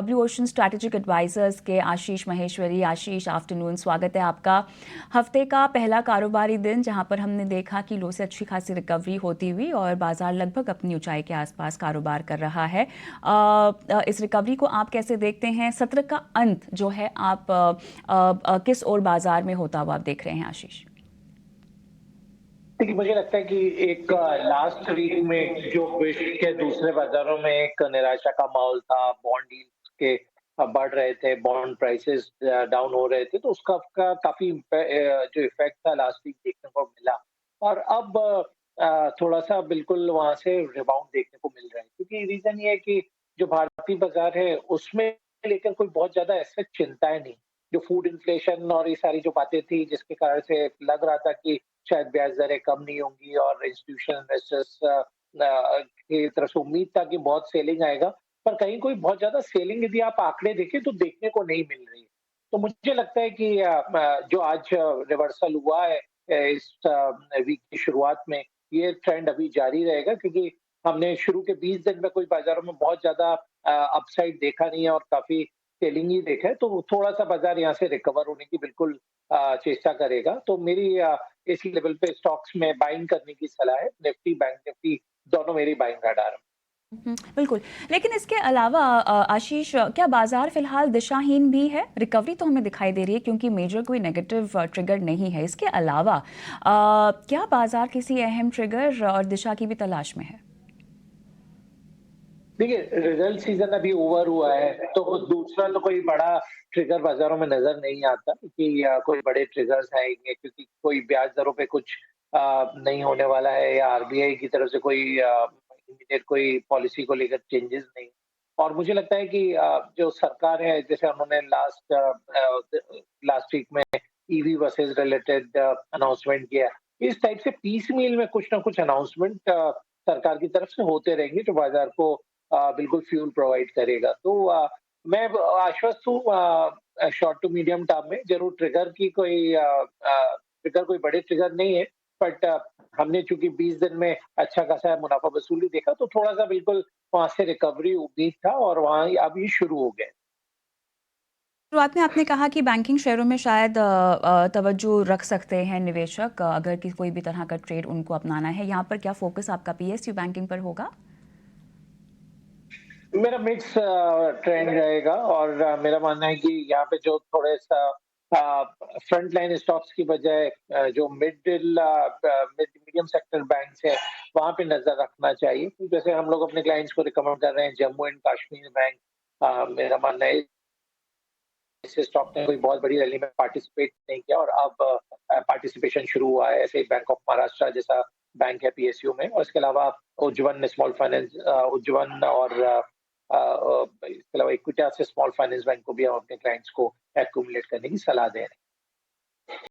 Blue ocean strategic advisers के आशीष महेश्वरी। आशीष, afternoon, स्वागत है आपका। हफ्ते का पहला कारोबारी दिन जहां पर हमने देखा कि लो से अच्छी खासी रिकवरी होती हुई और बाजार लगभग अपनी ऊंचाई के आसपास कारोबार कर रहा है। इस रिकवरी को आप कैसे देखते हैं? सत्र का अंत जो है आप किस ओर बाजार में होता हुआ आप देख रहे हैं आशीष? देखिए, मुझे लगता है कि एक लास्ट वीक में जो विश्व के दूसरे बाजारों में एक निराशा का माहौल था, बॉन्ड यील्ड्स के बढ़ रहे थे, बॉन्ड प्राइसेस डाउन हो रहे थे, तो उसका का काफ़ी जो इफ़ेक्ट था लास्ट वीक देखने को मिला। और अब थोड़ा-सा बिल्कुल वहाँ से रिबाउंड देखने को मिल रहा है, क्योंकि रीज़न ये है कि जो भारतीय बाज़ार है, उसमें लेकर कोई बहुत ज़्यादा ऐसे चिंताएँ नहीं। जो फूड इन्फ्लेशन और ये सारी जो बातें थी, जिसके कारण से लग रहा था कि शायद ब्याज दरें कम नहीं होंगी और इंस्टीट्यूशनल इन्वेस्टर्स की तरफ से उम्मीद था कि बहुत सेलिंग आएगा, पर कहीं कोई बहुत ज़्यादा सेलिंग यदि आप आंकड़े देखें तो देखने को नहीं मिल रही है। तो मुझे लगता है कि जो आज रिवर्सल हुआ है इस वीक की शुरुआत में, ये ट्रेंड अभी जारी रहेगा, क्योंकि हमने शुरू के 20 दिन में कोई बाज़ारों में बहुत ज़्यादा अपसाइड देखा नहीं है और काफ़ी सेलिंग ही देखा है, तो थोड़ा-सा बाज़ार यहाँ से रिकवर होने की बिल्कुल चेष्टा करेगा। तो मेरी इस लेवल पे स्टॉक्स में बाइंग करने की सलाह है। निफ्टी, बैंक निफ्टी दोनों मेरी बाइंग रडार में। बिल्कुल। लेकिन इसके अलावा आशीष, क्या बाजार फिलहाल दिशाहीन भी है? रिकवरी तो हमें दिखाई दे रही है क्योंकि मेजर कोई नेगेटिव ट्रिगर नहीं है। इसके अलावा क्या बाजार किसी अहम ट्रिगर और दिशा की भी तलाश में है? देखिए, रिजल्ट सीज़न अभी ओवर हुआ है, तो दूसरा तो कोई बड़ा ट्रिगर बाज़ारों में नज़र नहीं आता कि कोई बड़े ट्रिगर्स आएँगे, क्योंकि कोई ब्याज दरों पे कुछ नहीं होने वाला है, या आरबीआई की तरफ से कोई इमीडिएट कोई पॉलिसी को लेकर चेंजेस नहीं। और मुझे लगता है कि जो सरकार है, जैसे उन्होंने लास्ट वीक में ईवी बसेस रिलेटेड अनाउंसमेंट किया। इस टाइप से पीसमील में कुछ ना कुछ अनाउंसमेंट सरकार की तरफ से होते रहेंगे, जो बाज़ार को बिल्कुल फ्यूल प्रोवाइड करेगा। तो मैं आश्वस्त हूँ शॉर्ट टू मीडियम टर्म में। ज़रूर ट्रिगर कोई बड़े ट्रिगर नहीं है, बट हमने चूँकि 20 दिन में अच्छा खासा मुनाफ़ा वसूली देखा, तो थोड़ा-सा बिल्कुल वहाँ से रिकवरी उम्मीद था और वहाँ अब ये शुरू हो गया है। शुरुआत में आपने कहा कि बैंकिंग शेयरों में शायद तवज्जो रख सकते हैं निवेशक, अगर कि कोई भी तरह का ट्रेड उनको अपनाना है। यहाँ पर क्या फोकस आपका पीएसयू बैंकिंग पर होगा? मेरा मिक्स ट्रेंड रहेगा, और मेरा मानना है कि यहाँ पे जो थोड़े-सा फ्रंट लाइन स्टॉक्स की बजाय जो मिड मीडियम सेक्टर बैंक्स हैं, वहाँ पे नज़र रखना चाहिए। तो जैसे हम लोग अपने क्लाइंट्स को रिकमेंड कर रहे हैं, जम्मू एंड कश्मीर बैंक, मेरा मानना है इस स्टॉक ने कोई बहुत बड़ी रैली में पार्टिसिपेट नहीं किया, और अब पार्टिसिपेशन शुरू हुआ है। ऐसे ही बैंक ऑफ महाराष्ट्र जैसा बैंक है पीएसयू में, और इसके अलावा उज्जीवन स्मॉल फाइनेंस, उज्जीवन और इसके अलावा इक्विटास स्मॉल फाइनेंस बैंक को भी हम अपने क्लाइंट्स को एक्यूमुलेट करने की सलाह दे रहे हैं।